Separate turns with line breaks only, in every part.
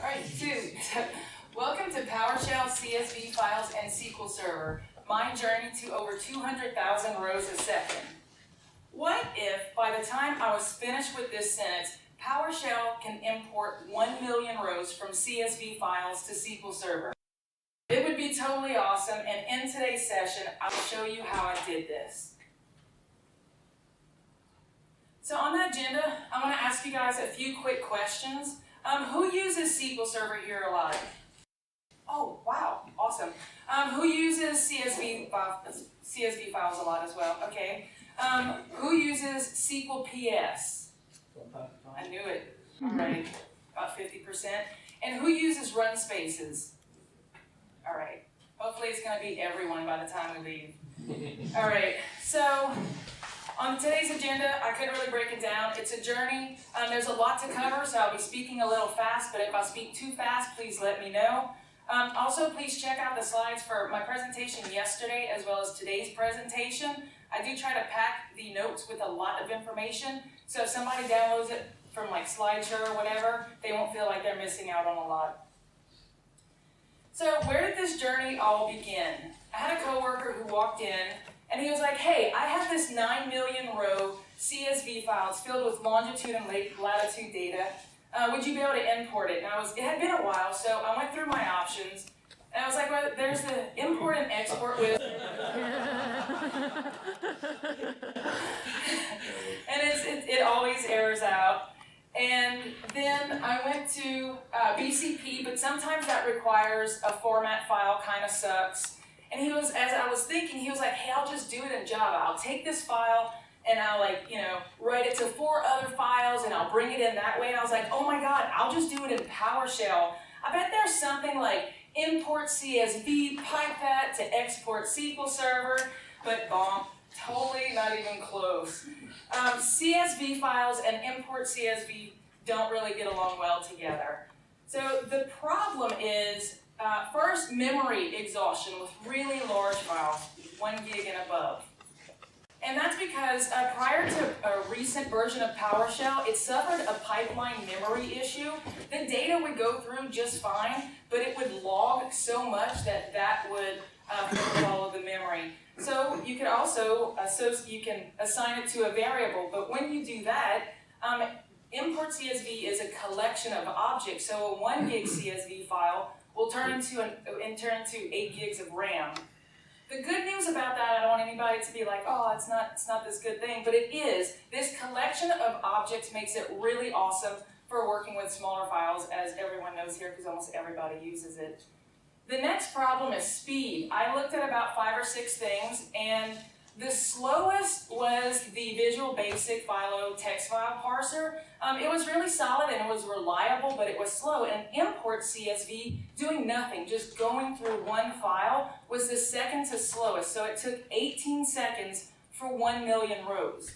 Alright, welcome to PowerShell, CSV files, and SQL Server, my journey to over 200,000 rows a second. What if, by the time I was finished with this sentence, PowerShell can import 1 million rows from CSV files to SQL Server? It would be totally awesome, and in today's session, I'll show you how I did this. So on the agenda, I want to ask you guys a few quick questions. Who uses SQL Server here a lot? Oh, wow, awesome. Who uses CSV files a lot as well? Okay. Who uses SQL PS? I knew it. All right, about 50%. And who uses Runspaces? All right. Hopefully it's going to be everyone by the time we leave. All right. So on today's agenda, I couldn't really break it down. It's a journey. There's a lot to cover, so I'll be speaking a little fast, but if I speak too fast, please let me know. Also, please check out the slides for my presentation yesterday as well as today's presentation. I do try to pack the notes with a lot of information, so if somebody downloads it from like SlideShow or whatever, they won't feel like they're missing out on a lot. So where did this journey all begin? I had a coworker who walked in and he was like, hey, I have this 9 million row CSV files filled with longitude and latitude data. Would you be able to import it? And it had been a while, so I went through my options. And I was like, well, there's the import and export with. And it always errors out. And then I went to BCP, but sometimes that requires a format file, kind of sucks. And he was, as I was thinking, he was like, hey, I'll just do it in Java. I'll take this file and I'll write it to 4 other files and I'll bring it in that way. And I was like, oh my God, I'll just do it in PowerShell. I bet there's something like import CSV, pipe that to export SQL Server, but bomb, totally not even close. CSV files and import CSV don't really get along well together. So the problem is, first, memory exhaustion with really large files, 1 gig and above. And that's because prior to a recent version of PowerShell, it suffered a pipeline memory issue. The data would go through just fine, but it would log so much that would overflow the memory. So you could also assign it to a variable, but when you do that, import CSV is a collection of objects. So a 1 gig CSV file will turn into 8 gigs of RAM. The good news about that, I don't want anybody to be like, oh, it's not this good thing, but it is. This collection of objects makes it really awesome for working with smaller files, as everyone knows here, because almost everybody uses it. The next problem is speed. I looked at about 5 or 6 things, and the slowest was the Visual Basic Philo text file parser. It was really solid and it was reliable, but it was slow. And import CSV, doing nothing, just going through one file, was the second to slowest. So it took 18 seconds for 1 million rows.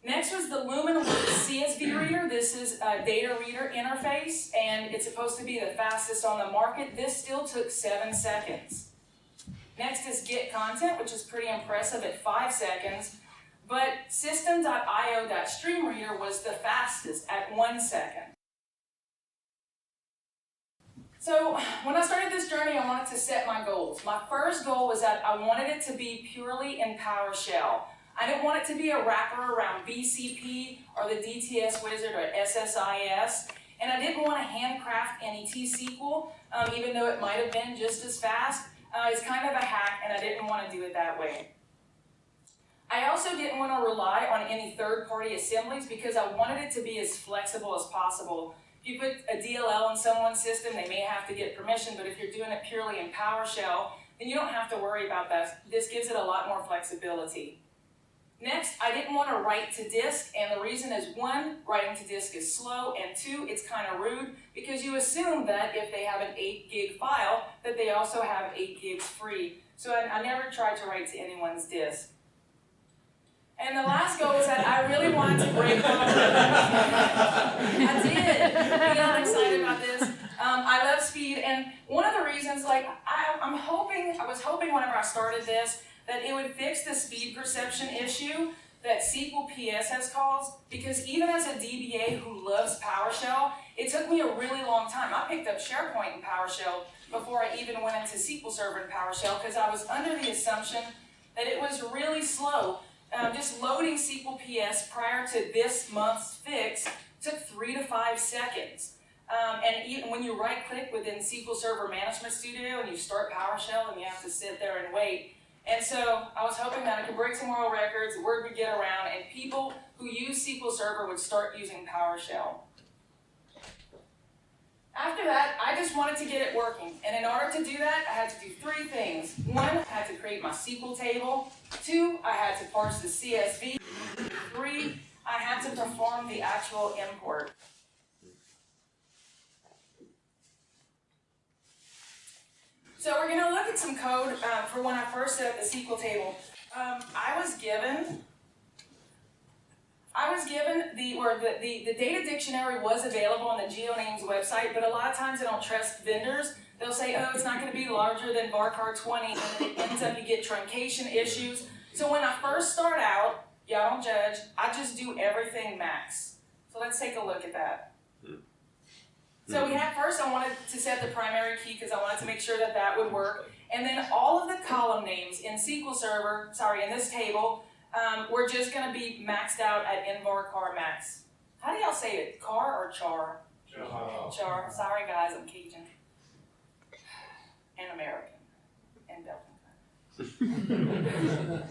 Next was the Lumen CSV Reader. This is a data reader interface, and it's supposed to be the fastest on the market. This still took 7 seconds. Next is Get Content, which is pretty impressive at 5 seconds, but System.io.StreamReader was the fastest at 1 second. So when I started this journey, I wanted to set my goals. My first goal was that I wanted it to be purely in PowerShell. I didn't want it to be a wrapper around BCP or the DTS Wizard or SSIS, and I didn't want to handcraft NET SQL, even though it might have been just as fast. It's kind of a hack, and I didn't want to do it that way. I also didn't want to rely on any third-party assemblies because I wanted it to be as flexible as possible. If you put a DLL in someone's system, they may have to get permission, but if you're doing it purely in PowerShell, then you don't have to worry about that. This gives it a lot more flexibility. Next, I didn't want to write to disk, and the reason is 1, writing to disk is slow, and 2, it's kind of rude because you assume that if they have an 8 gig file, that they also have 8 gigs free. So I never tried to write to anyone's disk. And the last goal was that I really wanted to break all of I did. I got excited about this. I love speed, and one of the reasons, I was hoping whenever I started this, that it would fix the speed perception issue that SQL PSS calls, because even as a DBA who loves PowerShell, it took me a really long time. I picked up SharePoint in PowerShell before I even went into SQL Server in PowerShell, because I was under the assumption that it was really slow. Just loading SQL PS prior to this month's fix took 3 to 5 seconds. And even when you right-click within SQL Server Management Studio and you start PowerShell and you have to sit there and wait. And so I was hoping that I could break some world records, the word would get around, and people who use SQL Server would start using PowerShell. After that, I just wanted to get it working. And in order to do that, I had to do 3 things. 1, I had to create my SQL table. 2, I had to parse the CSV. 3, I had to perform the actual import. So we're going to look at some code for when I first set up the SQL table. I was given the data dictionary was available on the GeoNames website, but a lot of times they don't trust vendors. They'll say, oh, it's not going to be larger than varchar 20, and then it ends up you get truncation issues. So when I first start out, y'all don't judge, I just do everything max. So let's take a look at that. So we had first, I wanted to set the primary key because I wanted to make sure that that would work. And then all of the column names in SQL Server, in this table, we're just going to be maxed out at nvarchar max. How do y'all say it? Car or char? Char. Char. Sorry guys, I'm Cajun. And American. And Belgian.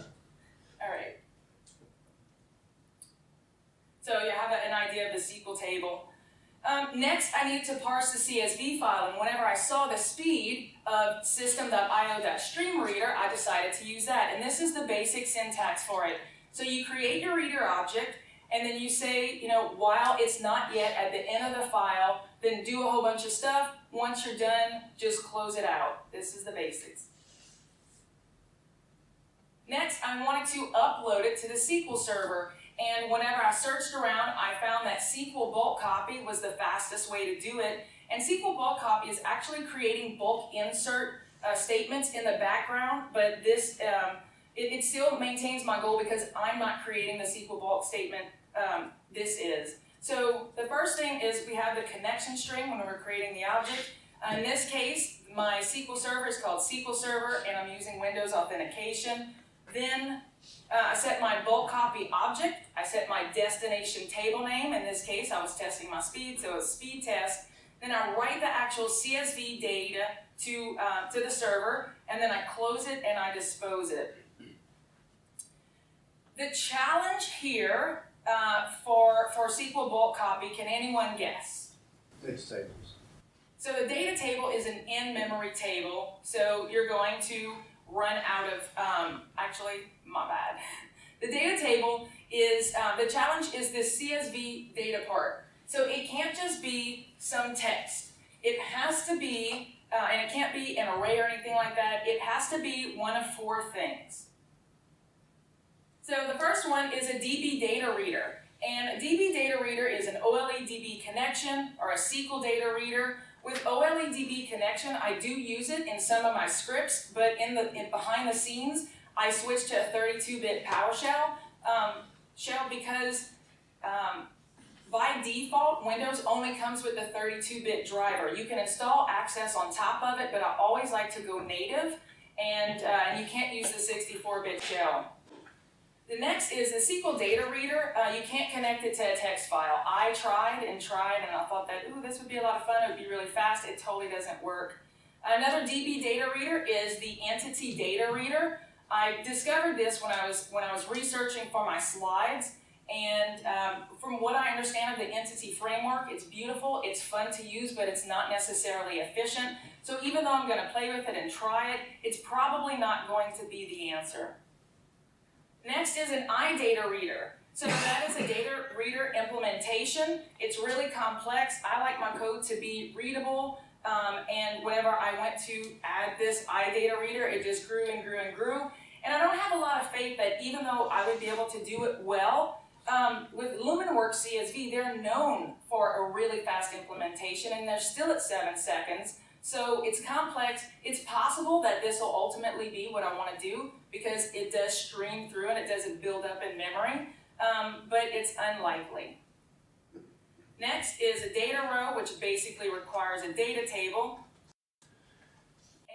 All right. So you have an idea of the SQL table. Next, I need to parse the CSV file, and whenever I saw the speed of system.io.streamReader, I decided to use that, and this is the basic syntax for it. So you create your reader object, and then you say, while it's not yet at the end of the file, then do a whole bunch of stuff. Once you're done, just close it out. This is the basics. Next, I wanted to upload it to the SQL Server. And whenever I searched around, I found that SQL bulk copy was the fastest way to do it. And SQL bulk copy is actually creating bulk insert statements in the background, but this it still maintains my goal because I'm not creating the SQL bulk statement. This is. So the first thing is we have the connection string when we're creating the object. In this case, my SQL Server is called SQL Server, and I'm using Windows Authentication. Then I set my bulk copy object. I set my destination table name. In this case, I was testing my speed, so it's speed test. Then I write the actual CSV data to the server, and then I close it and I dispose it. The challenge here for SQL bulk copy, can anyone guess?
It's tables.
So the data table is an in-memory table, so you're going to run out of, actually, my bad. The data table is, the challenge is this CSV data part. So it can't just be some text. It has to be, and it can't be an array or anything like that, it has to be one of 4 things. So the first one is a DB data reader. And a DB data reader is an OLEDB connection or a SQL data reader. With OLEDB connection, I do use it in some of my scripts, but behind the scenes, I switched to a 32-bit PowerShell shell because by default, Windows only comes with a 32-bit driver. You can install Access on top of it, but I always like to go native, and you can't use the 64-bit shell. The next is the SQL data reader. You can't connect it to a text file. I tried, and I thought that, ooh, this would be a lot of fun, it would be really fast. It totally doesn't work. Another DB data reader is the entity data reader. I discovered this when I was researching for my slides, and from what I understand of the entity framework, it's beautiful, it's fun to use, but it's not necessarily efficient. So even though I'm going to play with it and try it, it's probably not going to be the answer. Next is an iData reader. So that is a data reader implementation. It's really complex. I like my code to be readable, and whenever I went to add this iData reader, it just grew and grew and grew. And I don't have a lot of faith that even though I would be able to do it well, with LumenWorks CSV, they're known for a really fast implementation, and they're still at 7 seconds. So it's complex. It's possible that this will ultimately be what I want to do because it does stream through and it doesn't build up in memory, but it's unlikely. Next is a data row, which basically requires a data table.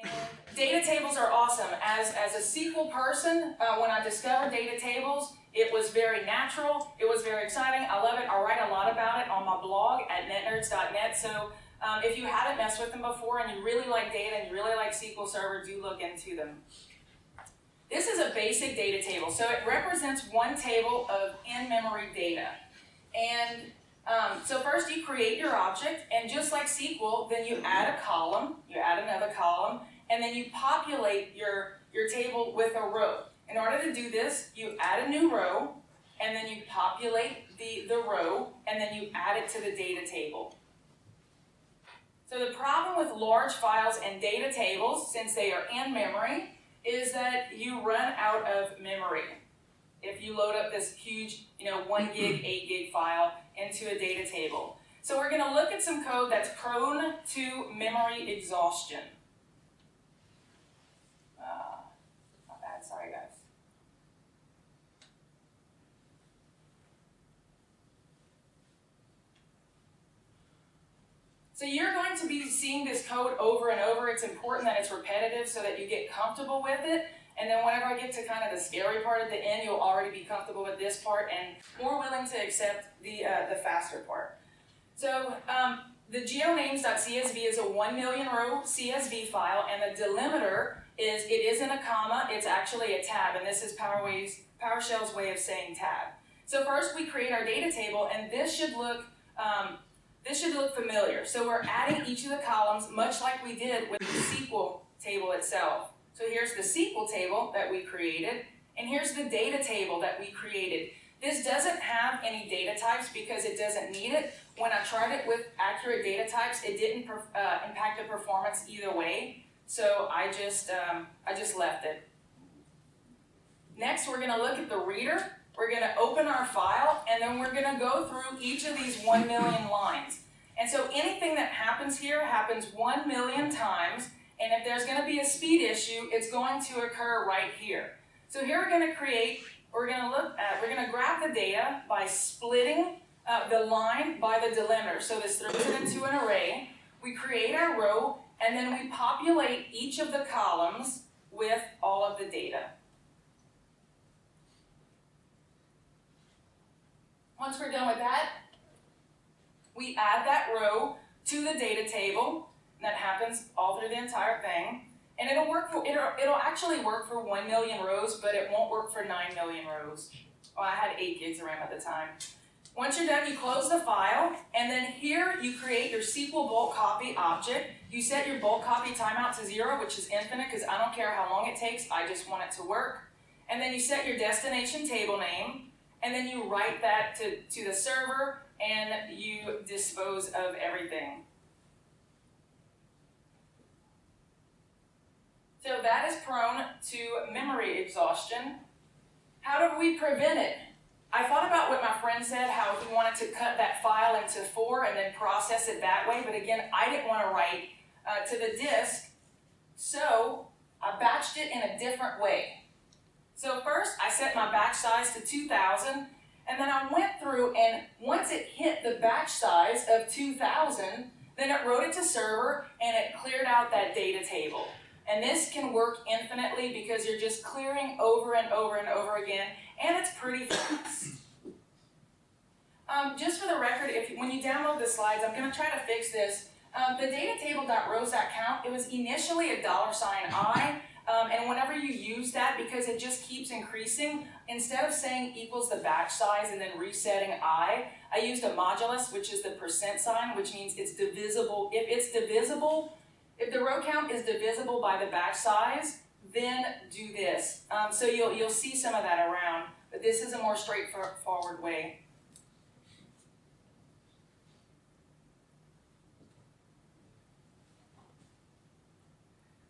And data tables are awesome. As a SQL person, when I discovered data tables, it was very natural. It was very exciting. I love it. I write a lot about it on my blog at netnerds.net. So if you haven't messed with them before and you really like data and you really like SQL Server, do look into them. This is a basic data table. So it represents one table of in-memory data. And so first you create your object, and just like SQL, then you add a column, you add another column, and then you populate your table with a row. In order to do this, you add a new row, and then you populate the row, and then you add it to the data table. So the problem with large files and data tables, since they are in memory, is that you run out of memory. If you load up this huge, 1 gig, 8 gig file into a data table. So we're going to look at some code that's prone to memory exhaustion. Not bad, sorry guys. So you're going to be seeing this code over and over. It's important that it's repetitive so that you get comfortable with it. And then whenever I get to kind of the scary part at the end, you'll already be comfortable with this part and more willing to accept the faster part. So the geonames.csv is a 1 million row CSV file, and the delimiter it isn't a comma, it's actually a tab, and this is PowerShell's way of saying tab. So first we create our data table, and this should look familiar. So we're adding each of the columns much like we did with the SQL table itself. So here's the SQL table that we created, and here's the data table that we created. This doesn't have any data types because it doesn't need it. When I tried it with accurate data types, it didn't impact the performance either way. So I just left it. Next, we're going to look at the reader. We're going to open our file, and then we're going to go through each of these 1 million lines. And so anything that happens here happens 1 million times. And if there's going to be a speed issue, it's going to occur right here. So here we're going to grab the data by splitting the line by the delimiter. So this throws it into an array. We create our row, and then we populate each of the columns with all of the data. Once we're done with that, we add that row to the data table. That happens all through the entire thing, and it'll actually work for 1 million rows, but it won't work for 9 million rows. Oh, I had 8 gigs of RAM at the time. Once you're done, you close the file, and then here you create your SQL bulk copy object. You set your bulk copy timeout to 0, which is infinite because I don't care how long it takes. I just want it to work. And then you set your destination table name, and then you write that to the server, and you dispose of everything. So that is prone to memory exhaustion. How do we prevent it? I thought about what my friend said, how he wanted to cut that file into 4 and then process it that way, but again, I didn't want to write to the disk, so I batched it in a different way. So first, I set my batch size to 2000, and then I went through, and once it hit the batch size of 2000, then it wrote it to server, and it cleared out that data table. And this can work infinitely because you're just clearing over and over and over again, and it's pretty fast. Just for the record, when you download the slides, I'm going to try to fix this. The datatable.rows.count, it was initially a $I, and whenever you use that, because it just keeps increasing, instead of saying equals the batch size and then resetting I used a modulus, which is the percent sign, which means it's divisible. If the row count is divisible by the batch size, then do this. So you'll see some of that around, but this is a more straightforward way.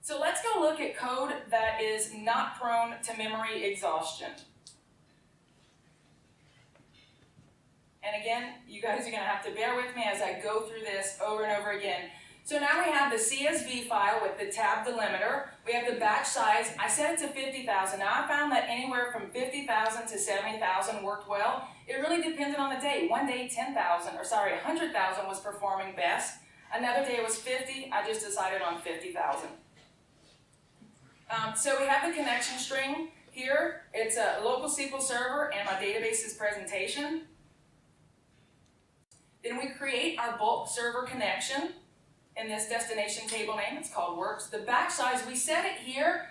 So let's go look at code that is not prone to memory exhaustion. And again, you guys are going to have to bear with me as I go through this over and over again. So now we have the CSV file with the tab delimiter. We have the batch size. I set it to 50,000. Now I found that anywhere from 50,000 to 70,000 worked well. It really depended on the day. One day 100,000 was performing best. Another day it was 50. I just decided on 50,000. So we have the connection string here. It's a local SQL Server and my databases presentation. Then we create our bulk server connection in this destination table name. It's called works. The batch size, we set it here.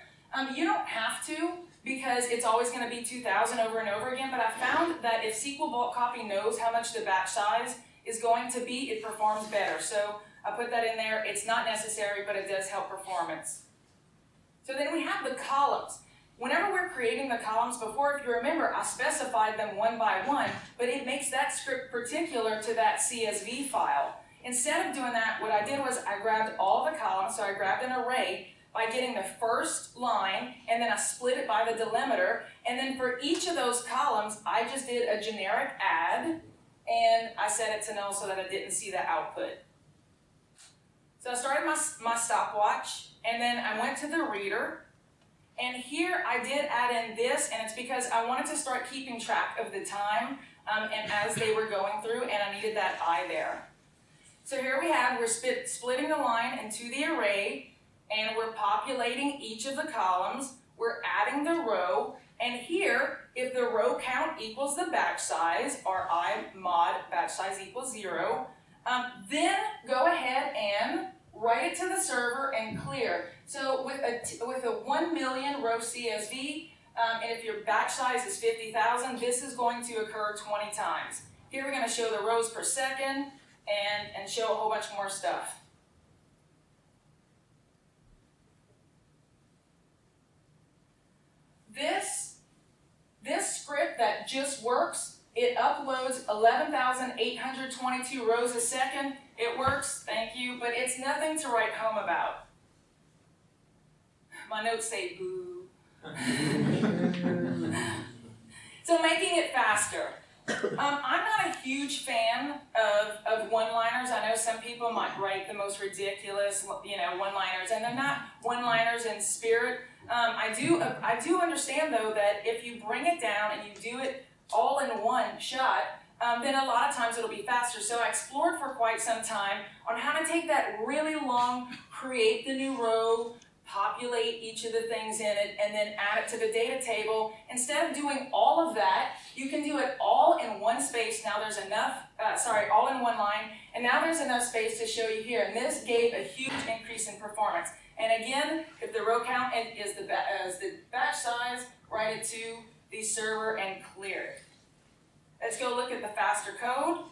You don't have to because it's always going to be 2,000 over and over again, but I found that if SQL bulk copy knows how much the batch size is going to be, it performs better. So I put that in there. It's not necessary, but it does help performance. So then we have the columns. Whenever we're creating the columns before, if you remember, I specified them one by one, but it makes that script particular to that CSV file. Instead of doing that, what I did was I grabbed all the columns, so I grabbed an array by getting the first line, and then I split it by the delimiter, and then for each of those columns, I just did a generic add, and I set it to null so that I didn't see the output. So I started my stopwatch, and then I went to the reader, and here I did add in this, and it's because I wanted to start keeping track of the time and as they were going through, and I needed that I there. So here we have, we're splitting the line into the array, and we're populating each of the columns, we're adding the row, and here, if the row count equals the batch size, or I mod batch size equals 0, then go ahead and write it to the server and clear. So with a 1 million row CSV, and if your batch size is 50,000, this is going to occur 20 times. Here we're going to show the rows per second and show a whole bunch more stuff. This script that just works, it uploads 11,822 rows a second. It works, thank you, but it's nothing to write home about. My notes say boo. So making it faster. I'm not a huge fan of one-liners. I know some people might write the most ridiculous, one-liners, and they're not one-liners in spirit. I do understand though that if you bring it down and you do it all in one shot, then a lot of times it'll be faster. So I explored for quite some time on how to take that really long, create the new row, populate each of the things in it, and then add it to the data table. Instead of doing all of that, you can do it all in one space. Now there's enough, all in one line, and now there's enough space to show you here. And this gave a huge increase in performance. And again, if the row count is the batch size, write it to the server and clear it. Let's go look at the faster code.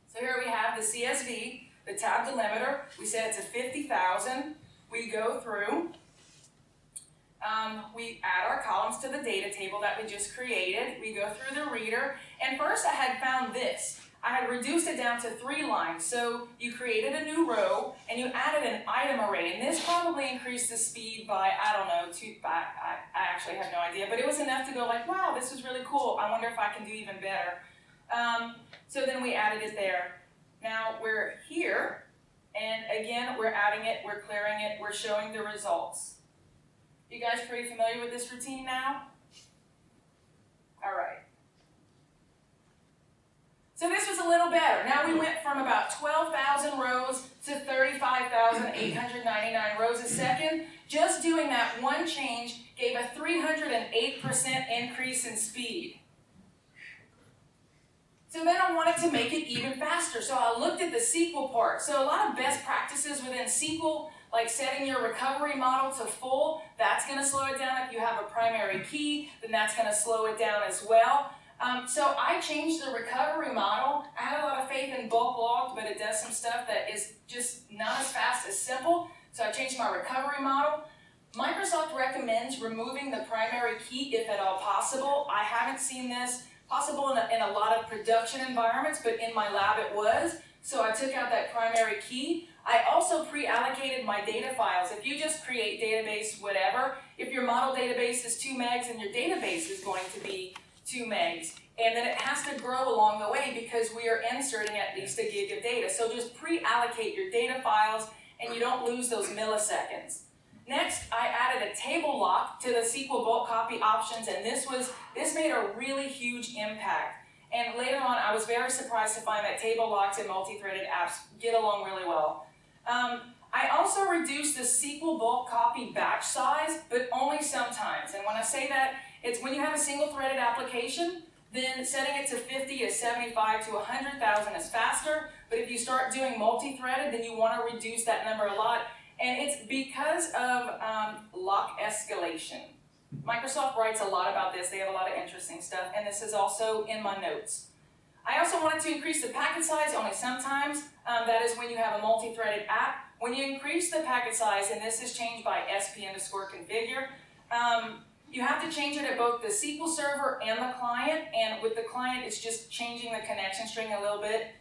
So here we have the CSV, the tab delimiter. We set it to 50,000. We go through. We add our columns to the data table that we just created. We go through the reader. And first I had found this. I had reduced it down to 3 lines. So you created a new row and you added an item array. And this probably increased the speed by, I don't know, I actually have no idea. But it was enough to go like, wow, this is really cool. I wonder if I can do even better. So then we added it there. Now we're here, and again, we're adding it, we're clearing it, we're showing the results. You guys pretty familiar with this routine now? All right. So this was a little better. Now we went from about 12,000 rows to 35,899 rows a second. Just doing that one change gave a 308% increase in speed. So then I wanted to make it even faster. So I looked at the SQL part. So a lot of best practices within SQL, like setting your recovery model to full, that's going to slow it down. If you have a primary key, then that's going to slow it down as well. So I changed the recovery model. I had a lot of faith in bulk logged, but it does some stuff that is just not as fast as simple. So I changed my recovery model. Microsoft recommends removing the primary key if at all possible. I haven't seen this possible in a lot of production environments, but in my lab it was. So I took out that primary key. I also pre-allocated my data files. If you just create database whatever, if your model database is 2 megs and your database is going to be 2 megs, and then it has to grow along the way because we are inserting at least a gig of data. So just pre-allocate your data files and you don't lose those milliseconds. Next, I added a table lock to the SQL bulk copy options, and this made a really huge impact. And later on, I was very surprised to find that table locks and multi-threaded apps get along really well. I also reduced the SQL bulk copy batch size, but only sometimes. And when I say that, it's when you have a single-threaded application, then setting it to 50 to 75 to 100,000 is faster. But if you start doing multi-threaded, then you want to reduce that number a lot. And it's because of lock escalation. Microsoft writes a lot about this. They have a lot of interesting stuff, and this is also in my notes. I also wanted to increase the packet size only sometimes. That is when you have a multi-threaded app. When you increase the packet size, and this is changed by sp_configure, you have to change it at both the SQL Server and the client, and with the client, it's just changing the connection string a little bit.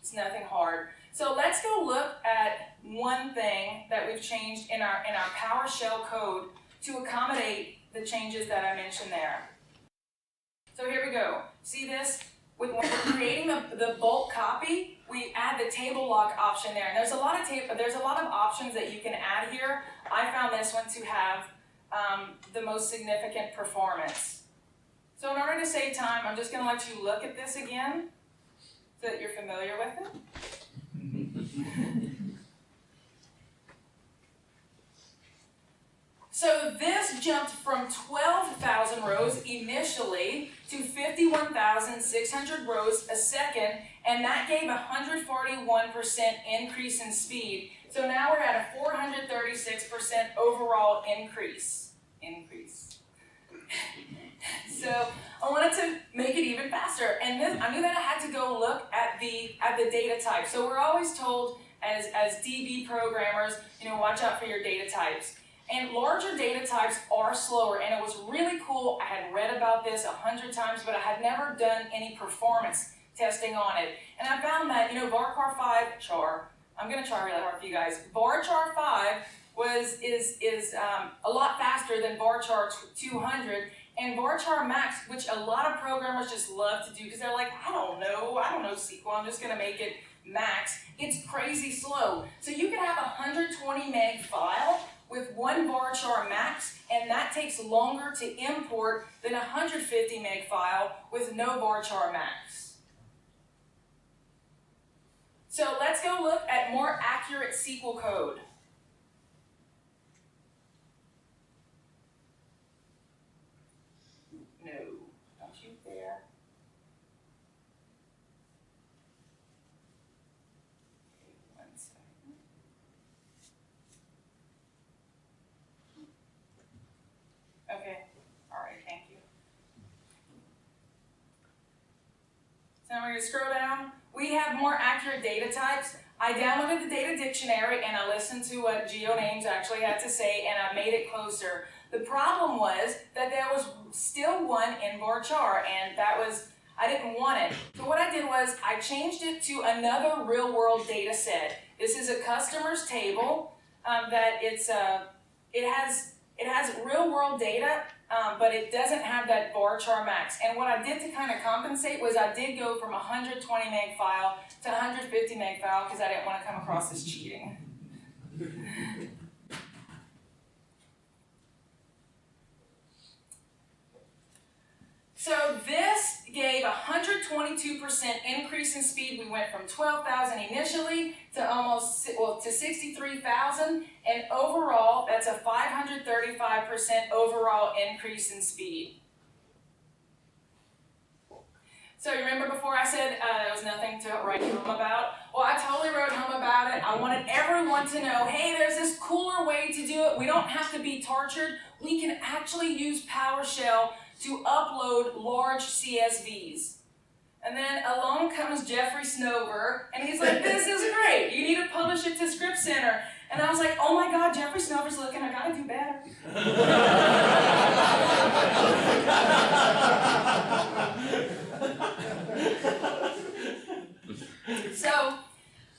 It's nothing hard. So let's go look at one thing that we've changed in our PowerShell code to accommodate the changes that I mentioned there. So here we go. See this? When we're creating the bulk copy, we add the table lock option there. And there's a lot of options that you can add here. I found this one to have the most significant performance. So in order to save time, I'm just going to let you look at this again so that you're familiar with it. So this jumped from 12,000 rows initially to 51,600 rows a second, and that gave a 141% increase in speed. So now we're at a 436% overall increase. So I wanted to make it even faster, and I knew that I had to go look at the data type. So we're always told as DB programmers, watch out for your data types. And larger data types are slower, and it was really cool. I had read about this 100 times, but I had never done any performance testing on it. And I found that, varchar 5 char, I'm going to try really hard for you guys. Varchar 5 is a lot faster than varchar 200, and varchar max, which a lot of programmers just love to do because they're like, I don't know SQL, I'm just going to make it max. It's crazy slow. So you can have a 120 meg file with one varchar max, and that takes longer to import than a 150 meg file with no varchar max. So let's go look at more accurate SQL code. No, don't you dare. Okay, 1 second. Okay, all right, thank you. So now we're going to scroll down. We have more accurate data types. I downloaded the data dictionary and I listened to what GeoNames actually had to say, and I made it closer. The problem was that there was still one in varchar, and I didn't want it. So what I did was I changed it to another real-world data set. This is a customers table that it has real-world data, but it doesn't have that varchar max. And what I did to kind of compensate was I did go from a 120 meg file to 150 meg file because I didn't want to come across as cheating. So this gave a 122% increase in speed. We went from 12,000 initially to 63,000, and overall, that's a 535% overall increase in speed. So you remember before I said there was nothing to write home about? Well, I totally wrote home about it. I wanted everyone to know, hey, there's this cooler way to do it. We don't have to be tortured. We can actually use PowerShell to upload large CSVs. And then along comes Jeffrey Snover, and he's like, this is great. You need to publish it to Script Center. And I was like, oh my God, Jeffrey Snover's looking. I gotta do better. So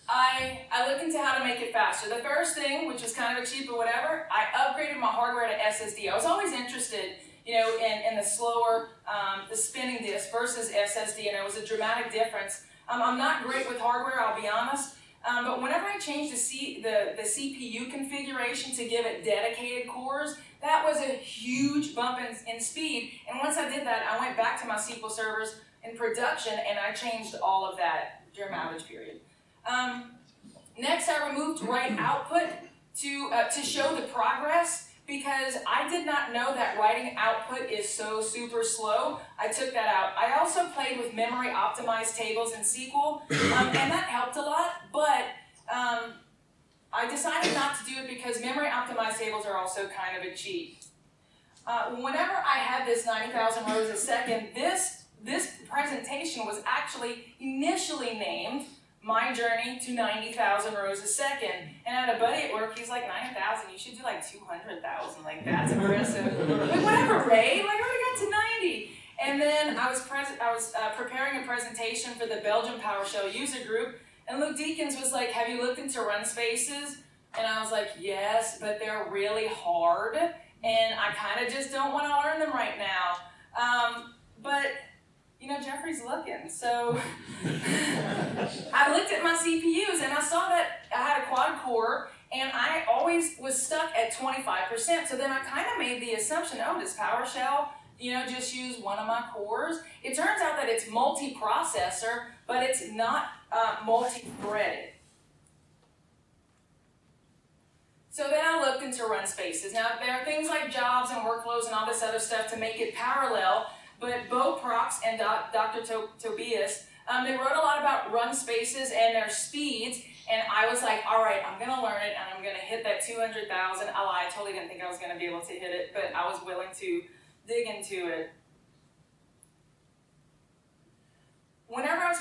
I looked into how kind of a cheap or whatever, I upgraded my hardware to SSD. I was always interested, in the slower, the spinning disk versus SSD, and it was a dramatic difference. I'm not great with hardware, I'll be honest, but whenever I changed the CPU configuration to give it dedicated cores, that was a huge bump in speed. And once I did that, I went back to my SQL servers in production, and I changed all of that during my outage period. Next, I removed write output to show the progress, because I did not know that writing output is so super slow. I took that out. I also played with memory optimized tables in SQL, and that helped a lot, but I decided not to do it because memory optimized tables are also kind of a cheat. Whenever I had this 90,000 rows a second, this presentation was actually initially named My Journey to 90,000 rows a second. And I had a buddy at work, he's like, 90,000, you should do like 200,000, like that's impressive. Like, whatever, Ray, like I already got to 90. And then I was preparing a presentation for the Belgium PowerShell user group, and Luke Deakins was like, have you looked into Runspaces? And I was like, yes, but they're really hard, and I kind of just don't want to learn them right now. But Jeffrey's looking, so I looked at my CPUs and I saw that I had a quad core, and I always was stuck at 25%. So then I kind of made the assumption, oh, does PowerShell, just use one of my cores? It turns out that it's multi-processor, but it's not multi-threaded. So then I looked into Runspaces. Now, there are things like jobs and workflows and all this other stuff to make it parallel, but Bo Prox and Dr. Tobias, they wrote a lot about Runspaces and their speeds, and I was like, all right, I'm going to learn it, and I'm going to hit that 200,000. I totally didn't think I was going to be able to hit it, but I was willing to dig into it. Whenever I was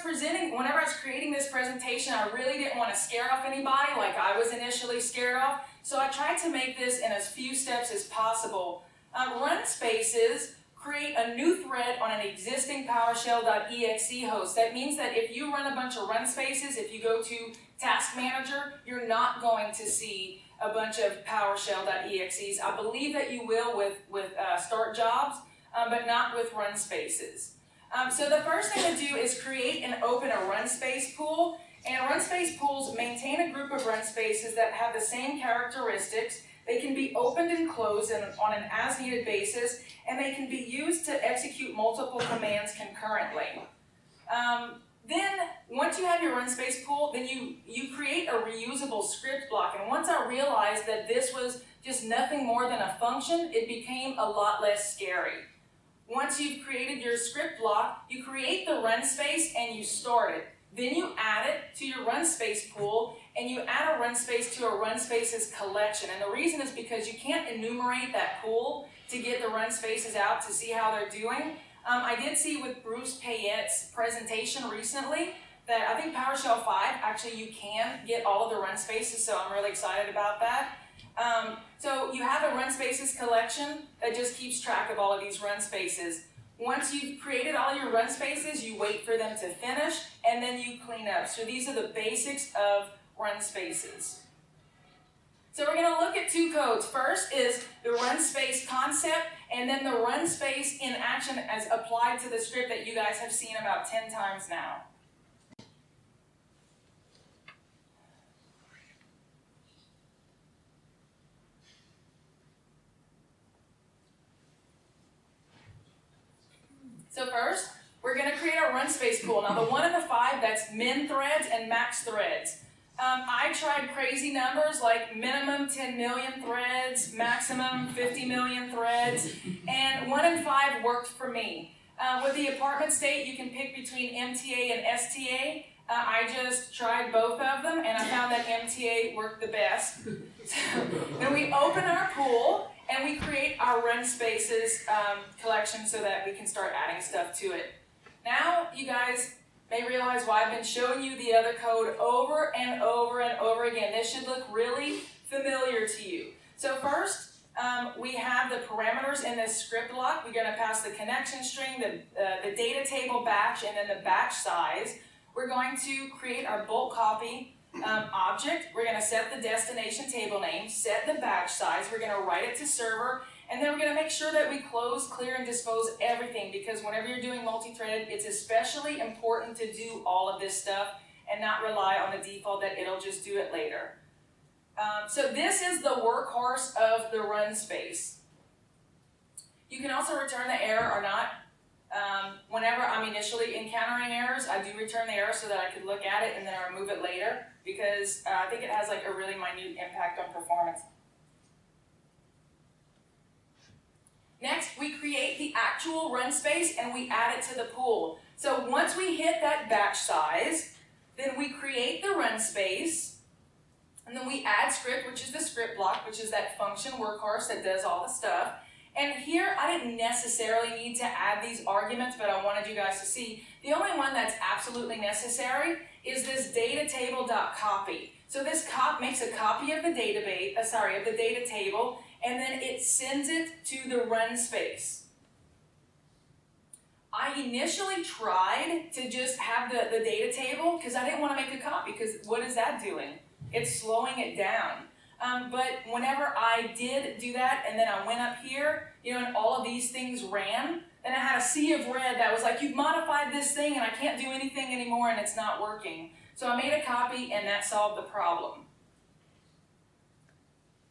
creating this presentation, I really didn't want to scare off anybody like I was initially scared off, so I tried to make this in as few steps as possible. Runspaces create a new thread on an existing PowerShell.exe host. That means that if you run a bunch of Runspaces, if you go to Task Manager, you're not going to see a bunch of PowerShell.exes. I believe that you will with Start Jobs, but not with Runspaces. So the first thing to do is create and open a Runspace pool. And Runspace pools maintain a group of Runspaces that have the same characteristics. They can be opened and closed on an as-needed basis, and they can be used to execute multiple commands concurrently. Then, once you have your Runspace pool, then you create a reusable script block. And once I realized that this was just nothing more than a function, it became a lot less scary. Once you've created your script block, you create the Runspace and you start it. Then you add it to your Runspace pool, and you add a Runspace to a Runspaces collection. And the reason is because you can't enumerate that pool to get the Runspaces out to see how they're doing. I did see with Bruce Payette's presentation recently that I think PowerShell 5, actually you can get all of the Runspaces, so I'm really excited about that. So you have a Runspaces collection that just keeps track of all of these Runspaces. Once you've created all your Runspaces, you wait for them to finish, and then you clean up. So these are the basics of Runspaces. So we're going to look at two codes. First is the Runspace concept, and then the Runspace in action as applied to the script that you guys have seen about 10 times now. So first, we're going to create our Runspace pool. Now the 1 and the 5, that's min threads and max threads. I tried crazy numbers like minimum 10 million threads, maximum 50 million threads, and 1 and 5 worked for me. With the apartment state, you can pick between MTA and STA. I just tried both of them, and I found that MTA worked the best. So then we open our pool, and we create our Runspaces collection so that we can start adding stuff to it. Now, you guys may realize why I've been showing you the other code over and over and over again. This should look really familiar to you. So first, we have the parameters in this script block. We're going to pass the connection string, the data table batch, and then the batch size. We're going to create our bulk copy object, we're going to set the destination table name, set the batch size, we're going to write it to server, and then we're going to make sure that we close, clear, and dispose everything, because whenever you're doing multi-threaded, it's especially important to do all of this stuff and not rely on the default that it'll just do it later. So this is the workhorse of the run space. You can also return the error or not. Whenever I'm initially encountering errors, I do return the error so that I can look at it and then I remove it later, because I think it has like a really minute impact on performance. Next, we create the actual run space and we add it to the pool. So once we hit that batch size, then we create the run space, and then we add script, which is the script block, which is that function workhorse that does all the stuff. And here, I didn't necessarily need to add these arguments, but I wanted you guys to see. The only one that's absolutely necessary is this data table.copy. So this makes a copy of the database, of the data table, and then it sends it to the run space. I initially tried to just have the data table because I didn't want to make a copy, because what is that doing? It's slowing it down. But whenever I did do that, and then I went up here, and all of these things ran, then I had a sea of red that was like, you've modified this thing and I can't do anything anymore and it's not working. So I made a copy and that solved the problem.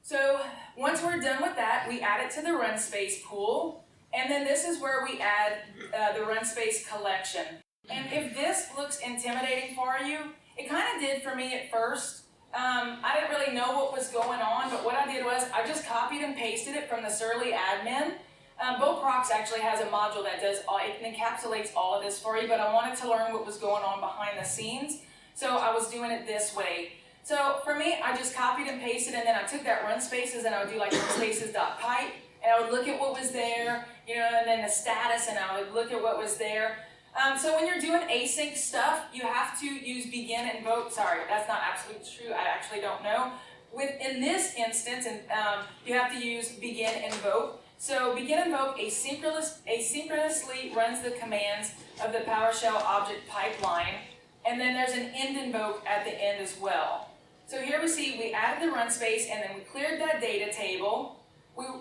So once we're done with that, we add it to the run space pool, and then this is where we add the run space collection. And if this looks intimidating for you, it kind of did for me at first. I didn't really know what was going on, but what I did was I just copied and pasted it from the Surly admin. BoProx actually has a module that does it encapsulates all of this for you, but I wanted to learn what was going on behind the scenes, so I was doing it this way. So for me, I just copied and pasted, and then I took that Runspaces and I would do like runspaces.pipe, and I would look at what was there, and then the status, and I would look at what was there. So when you're doing async stuff, you have to use begin invoke. Sorry, that's not absolutely true. I actually don't know. In this instance, you have to use begin invoke. So begin invoke asynchronously runs the commands of the PowerShell object pipeline, and then there's an end invoke at the end as well. So here we see we added the run space, and then we cleared that data table.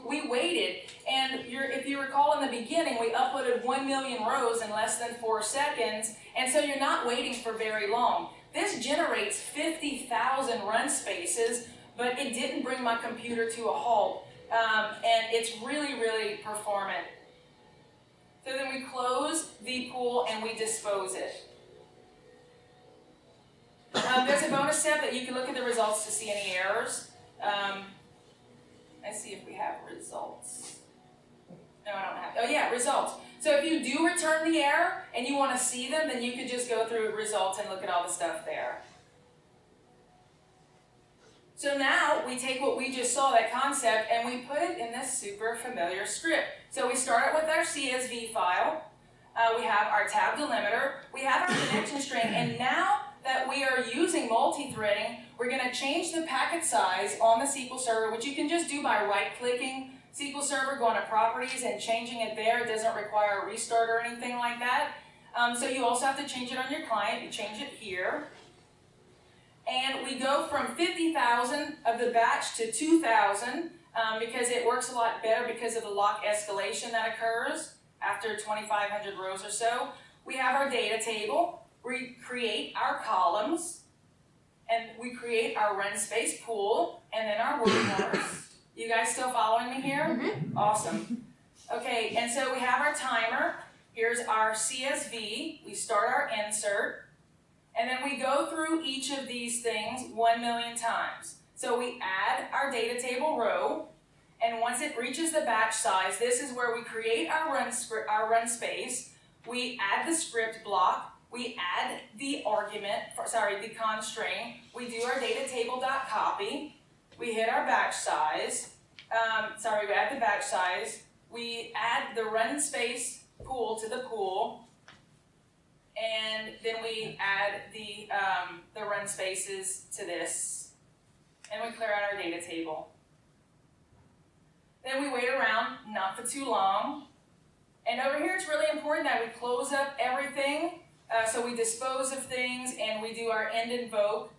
We waited, and if you recall in the beginning, we uploaded 1 million rows in less than 4 seconds, and so you're not waiting for very long. This generates 50,000 run spaces, but it didn't bring my computer to a halt, and it's really, really performant. So then we close the pool and we dispose it. There's a bonus step that you can look at the results to see any errors. Let's see if we have results. No, I don't have. Oh yeah, results. So if you do return the error and you want to see them, then you could just go through results and look at all the stuff there. So now we take what we just saw, that concept, and we put it in this super familiar script. So we start with our CSV file. We have our tab delimiter. We have our connection string, and now that we are using multi-threading, we're going to change the packet size on the SQL Server, which you can just do by right-clicking SQL Server, going to Properties, and changing it there. It doesn't require a restart or anything like that. So you also have to change it on your client. You change it here. And we go from 50,000 of the batch to 2,000 because it works a lot better because of the lock escalation that occurs after 2,500 rows or so. We have our data table. We create our columns, and we create our run space pool, and then our workhorse. You guys still following me here? Mm-hmm. Awesome. Okay, and so we have our timer. Here's our CSV. We start our insert, and then we go through each of these things 1 million times. So we add our data table row, and once it reaches the batch size, this is where we create our run space. We add the script block. We add the the const string. We do our data table.copy. We hit our batch size. We add the batch size. We add the run space pool to the pool. And then we add the run spaces to this. And we clear out our data table. Then we wait around, not for too long. And over here, it's really important that we close up everything. So we dispose of things, and we do our end invoke.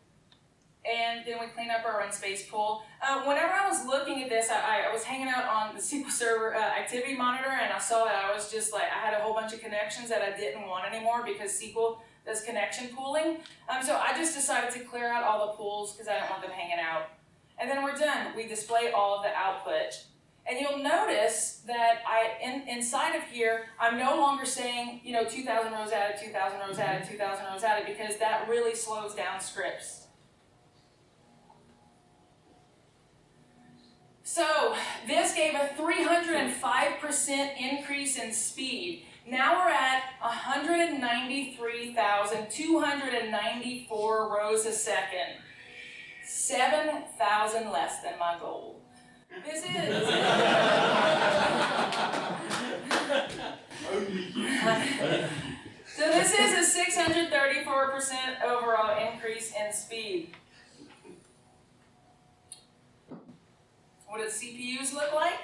and then we clean up our Runspace pool. Whenever I was looking at this, I was hanging out on the SQL Server activity monitor, and I saw that I was just like, I had a whole bunch of connections that I didn't want anymore because SQL does connection pooling. So I just decided to clear out all the pools because I don't want them hanging out. And then we're done. We display all of the output. And you'll notice that inside of here, I'm no longer saying, 2,000 rows added, 2,000 rows added, 2,000 rows added, because that really slows down scripts. So this gave a 305% increase in speed. Now we're at 193,294 rows a second. 7,000 less than my goal. This is. So this is a 634% overall increase in speed. What do CPUs look like?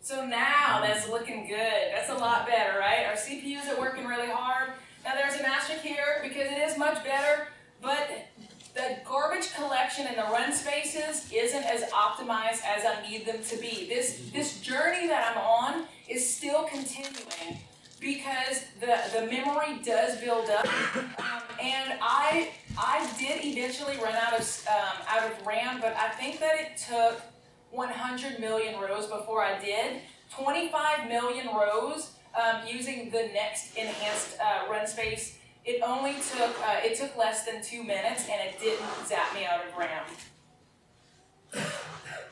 So now that's looking good. That's a lot better, right? Our CPUs are working really hard. Now there's an asterisk here because it is much better, but the garbage collection in the Runspaces isn't as optimized as I need them to be. This journey that I'm on is still continuing because the memory does build up, and I did eventually run out of RAM, but I think that it took 100 million rows before I did. 25 million rows using the next enhanced Runspace. It only took it took less than 2 minutes, and it didn't zap me out of RAM.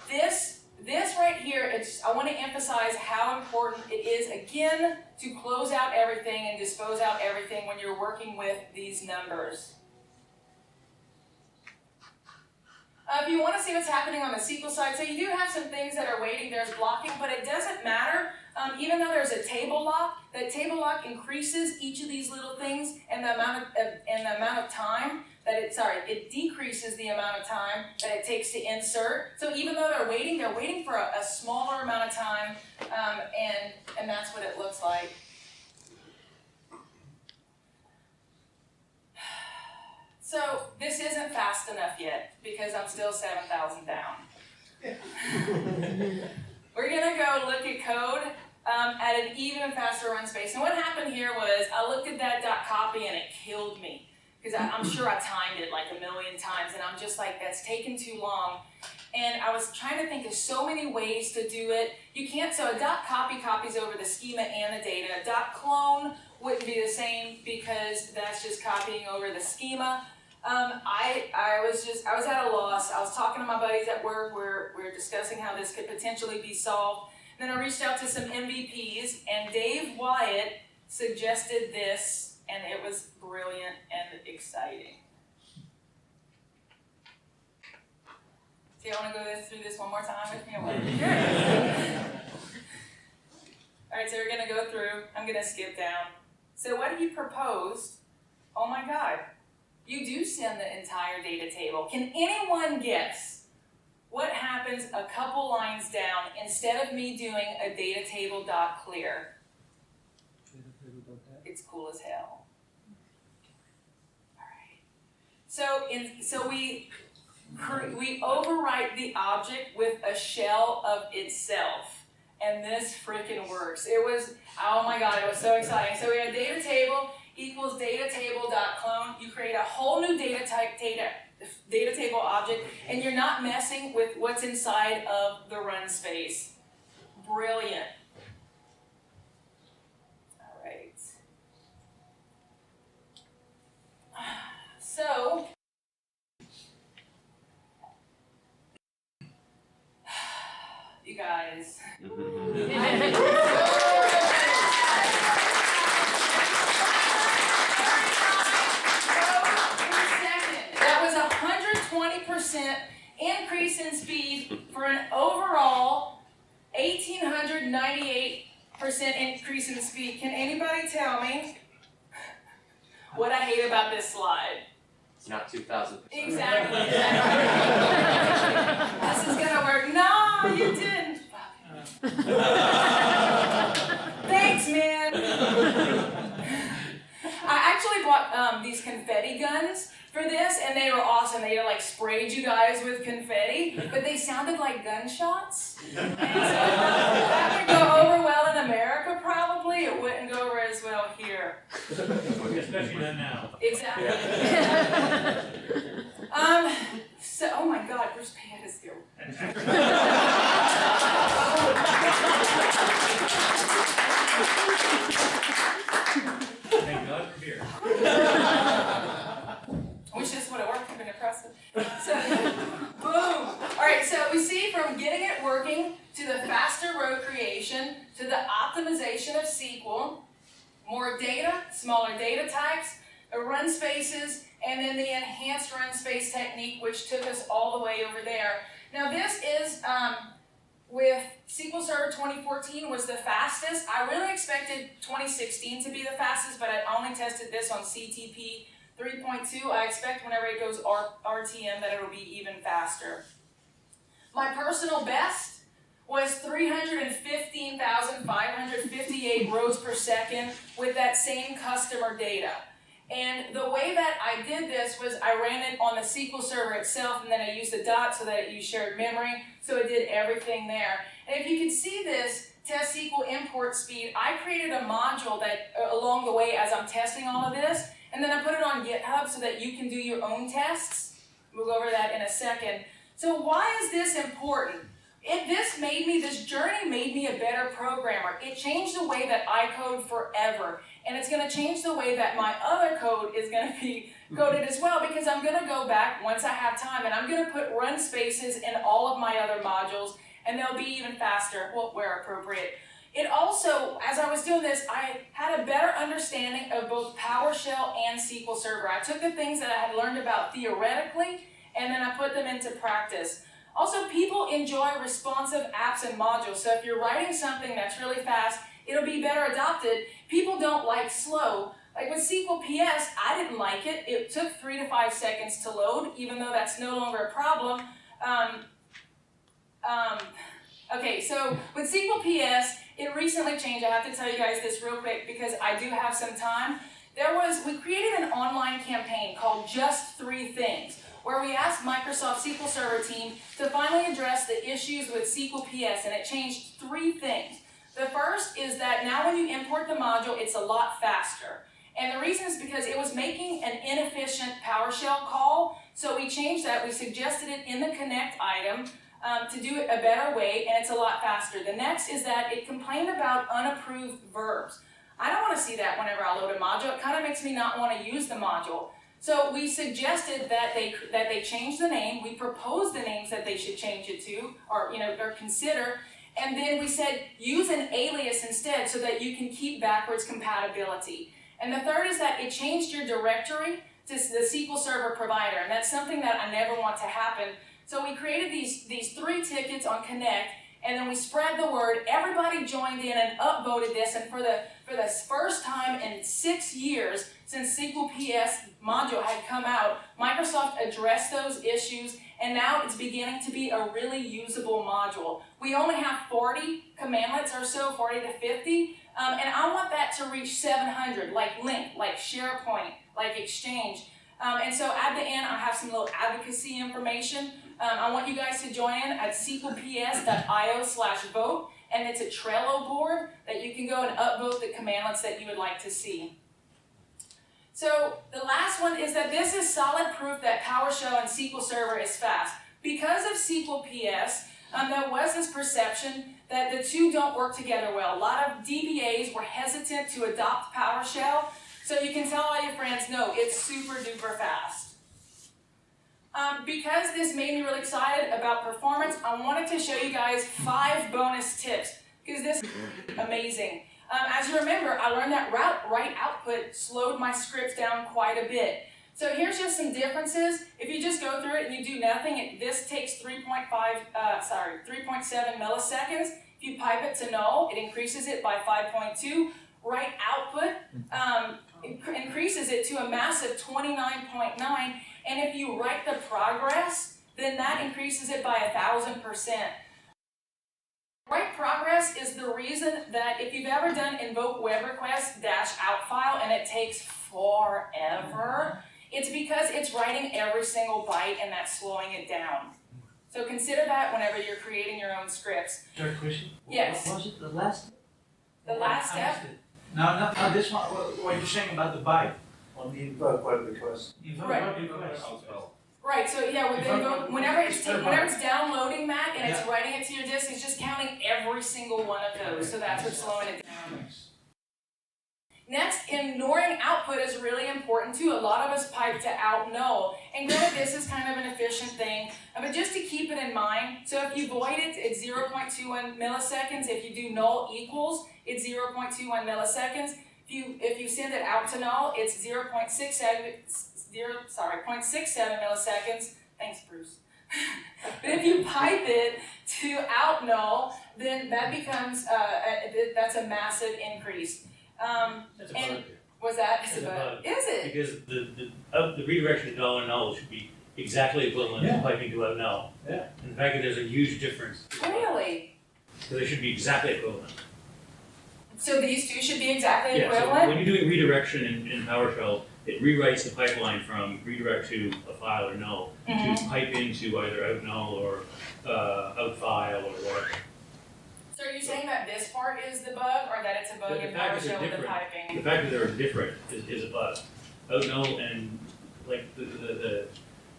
This right here, I want to emphasize how important it is, again, to close out everything and dispose out everything when you're working with these numbers. If you want to see what's happening on the SQL side, so you do have some things that are waiting, there's blocking, but it doesn't matter. Even though there's a table lock, that table lock increases each of these little things and the amount of time that it decreases the amount of time that it takes to insert. So even though they're waiting for a smaller amount of time, and that's what it looks like. So this isn't fast enough yet because I'm still 7,000 down. We're gonna go look at code at an even faster run space. And what happened here was I looked at that .copy and it killed me because I'm sure I timed it like a million times, and I'm just like, that's taken too long. And I was trying to think of so many ways to do it. You can't, so a .copy copies over the schema and the data. A .clone wouldn't be the same because that's just copying over the schema. I was at a loss. I was talking to my buddies at work. We're discussing how this could potentially be solved. And then I reached out to some MVPs, and Dave Wyatt suggested this, and it was brilliant and exciting. So you want to go through this one more time with me? All right, so we're going to go through. I'm going to skip down. So what he proposed, oh my God, you do send the entire data table. Can anyone guess what happens a couple lines down instead of me doing a data table .clear? It's cool as hell. All right. So we overwrite the object with a shell of itself, and this freaking works. It was, oh my God, it was so exciting. So we had data table equals data table.clone. You create a whole new data table object, and you're not messing with what's inside of the run space. Brilliant. All right. So, you guys. That was 120% increase in speed for an overall 1,898% increase in speed. Can anybody tell me what I hate about this slide?
It's not 2,000%.
Exactly. This is gonna work. No, you didn't. Thanks, man. I actually bought these confetti guns. for this, and they were awesome. They like sprayed you guys with confetti, but they sounded like gunshots. And so that would go over well in America, probably. It wouldn't go over as well here.
Especially done now.
Exactly. So, oh my God, where's Pat is here?
Thank God for beer.
Wish this would have worked, been impressive. So, boom. All right, so we see from getting it working to the faster row creation to the optimization of SQL, more data, smaller data types, the Runspaces, and then the enhanced Runspace technique, which took us all the way over there. Now this is, with SQL Server 2014 was the fastest. I really expected 2016 to be the fastest, but I only tested this on CTP 3.2. I expect whenever it goes RTM that it'll be even faster. My personal best was 315,558 rows per second with that same customer data. And the way that I did this was I ran it on the SQL Server itself, and then I used the dot so that it used shared memory, so it did everything there. And if you can see this test SQL import speed, I created a module that along the way as I'm testing all of this, and then I put it on GitHub so that you can do your own tests. We'll go over that in a second. So why is this important? This journey made me a better programmer. It changed the way that I code forever. And it's going to change the way that my other code is going to be coded as well, because I'm going to go back once I have time and I'm going to put Runspaces in all of my other modules, and they'll be even faster, well, where appropriate. It also, as I was doing this, I had a better understanding of both PowerShell and SQL Server. I took the things that I had learned about theoretically, and then I put them into practice. Also, people enjoy responsive apps and modules. So if you're writing something that's really fast, it'll be better adopted. People don't like slow. Like with SQL PS, I didn't like it. It took 3 to 5 seconds to load, even though that's no longer a problem. Okay, so with SQL PS, it recently changed. I have to tell you guys this real quick because I do have some time. We created an online campaign called Just 3 Things, where we asked Microsoft SQL Server team to finally address the issues with SQL PS, and it changed 3 things. The first is that now when you import the module, it's a lot faster. And the reason is because it was making an inefficient PowerShell call, so we changed that. We suggested it in the connect item to do it a better way, and it's a lot faster. The next is that it complained about unapproved verbs. I don't want to see that whenever I load a module. It kind of makes me not want to use the module. So we suggested that they change the name. We proposed the names that they should change it to, or consider. And then we said, use an alias instead so that you can keep backwards compatibility. And the third is that it changed your directory to the SQL Server provider, and that's something that I never want to happen. So we created these 3 tickets on Connect, and then we spread the word. Everybody joined in and upvoted this, and for the first time in 6 years since SQL PS module had come out, Microsoft addressed those issues, and now it's beginning to be a really usable module. We only have 40 commandlets or so, 40 to 50, and I want that to reach 700, like Link, like SharePoint, like Exchange. And so at the end, I have some little advocacy information. I want you guys to join in at sqlps.io/vote, and it's a Trello board that you can go and upvote the commandlets that you would like to see. So the last one is that this is solid proof that PowerShell and SQL Server is fast. Because of SQL PS, there was this perception that the two don't work together well. A lot of DBAs were hesitant to adopt PowerShell, so you can tell all your friends, no, it's super duper fast. Because this made me really excited about performance, I wanted to show you guys 5 bonus tips, because this is amazing. As you remember, I learned that write output slowed my scripts down quite a bit. So here's just some differences. If you just go through it and you do nothing, this takes 3.7 milliseconds. If you pipe it to null, it increases it by 5.2. Write output increases it to a massive 29.9. And if you write the progress, then that increases it by 1,000%. Write progress is the reason that if you've ever done invoke web request -out file and it takes forever, it's because it's writing and that's slowing it down. So consider that whenever you're creating your own scripts.
Third question?
Yes.
What was it, the last?
The last step?
No, not this one, what you're saying about the byte.
On the invoke web request.
Right.
Request.
Right, so yeah, whenever it's downloading that and it's
Yeah.
writing it to your disk, it's just counting every single one of those, so that's what's slowing it down. Next, ignoring output is really important too. A lot of us pipe to out null, and granted this is kind of an efficient thing, but just to keep it in mind, so if you void it, it's 0.21 milliseconds. If you do null equals, it's 0.21 milliseconds. If you send it out to null, it's 0.67 milliseconds. Thanks, Bruce. But if you pipe it to out null, then that becomes that's a massive increase.
That's a bug here.
Was that
That's a bug.
Is it?
Because the redirection to dollar null should be exactly equivalent to piping to out null.
Yeah.
In fact, there's a huge difference.
Really?
So they should be exactly equivalent.
So these two should be exactly
Yeah, so
equivalent?
when you're doing redirection in PowerShell, it rewrites the pipeline from redirect to a file or null to pipe into either out null or out file or whatever.
So are you saying that this part is the bug, or that it's a bug
The
in
fact that they're
PowerShell with the
different.
piping?
The fact that they're different is a bug. Out null and like the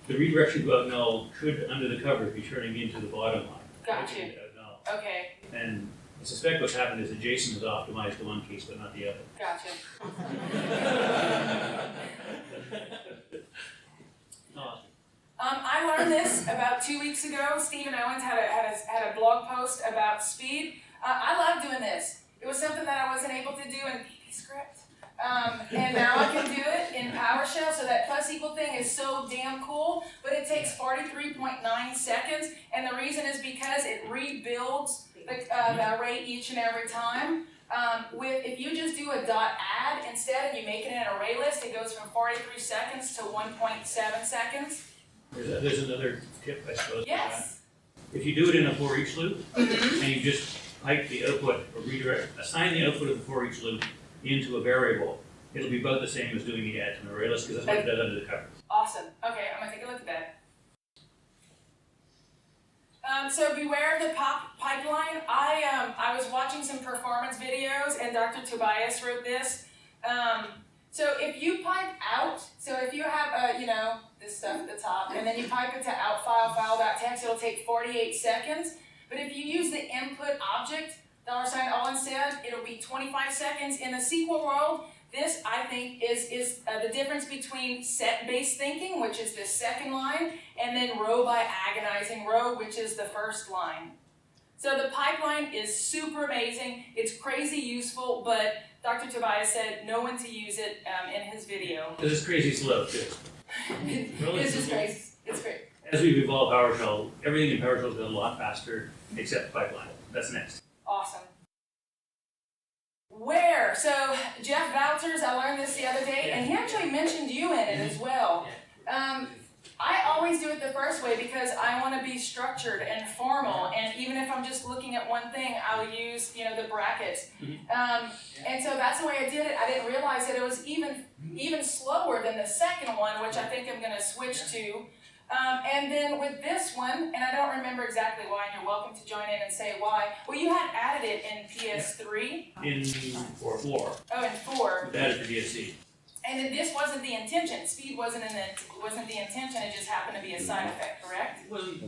redirection to out null could, under the covers, be turning into the bottom line.
Got
Piping
you.
to out null.
Okay,
And I suspect what's happened is that Jason has optimized the one case but not the other.
gotcha.
Awesome.
I learned this about 2 weeks ago. Stephen Owens had a blog post about speed. I love doing this. It was something that I wasn't able to do in PScript. And now I can do it in PowerShell, so that plus equal thing is so damn cool, but it takes 43.9 seconds, and the reason is because it rebuilds the array each and every time. If you just do a .add instead and you make it an array list, it goes from 43 seconds to 1.7 seconds.
There's another tip, I suppose.
Yes.
If you do it in a for each loop, and you just pipe the output or assign the output of the for each loop into a variable, it'll be about the same as doing the add to an array list, because that's what it does under the covers.
Awesome. Okay, I'm gonna take a look at that. So beware of the pipeline. I was watching some performance videos, and Dr. Tobias wrote this. So if you pipe out, so if you have this stuff at the top, and then you pipe it to out file.txt, it'll take 48 seconds. But if you use the input object, $all instead, it'll be 25 seconds. In the SQL world, this, I think, is the difference between set-based thinking, which is the second line, and then row by agonizing row, which is the first line. So the pipeline is super amazing. It's crazy useful, but Dr. Tobias said no one to use it in his video.
This is crazy slow, too.
It's just crazy. It's great.
As we've evolved PowerShell, everything in PowerShell has been a lot faster, except pipeline. That's next.
Awesome. Where? So Jeff Valters, I learned this the other day, and he actually mentioned you in it as well. I always do it the first way because I want to be structured and formal, and even if I'm just looking at one thing, I'll use the brackets. And so that's the way I did it. I didn't realize that it was even slower than the second one, which I think I'm going to switch to. And then with this one, and I don't remember exactly why, and you're welcome to join in and say why. Well, you had added it in PS3.
In 4.
Oh, in 4.
That is for DSC.
And this wasn't the intention. Speed wasn't the intention. It just happened to be a side effect, correct?
It wasn't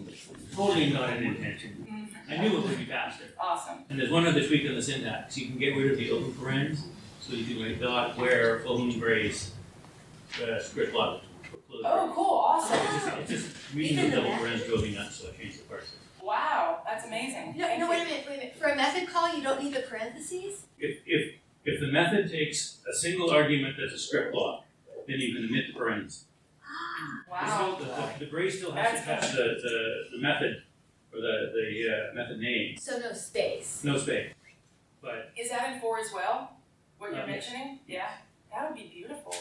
totally not an intention. I knew it would be faster.
Awesome.
And there's one other tweak in the syntax. You can get rid of the open parens, so you can write dot, where, open brace, script logic.
Oh, cool. Awesome.
It's just reading the double parens drove me nuts, so I changed the parser.
Wow, that's amazing.
No, wait a minute. For a method call, you don't need the parentheses?
If the method takes a single argument that's a script block, then you can omit the parens.
Wow.
The brace still has to touch the method, or the method name.
So no space.
No space. But
Is that in 4 as well? What you're
Yes.
mentioning? Yeah. That would be beautiful.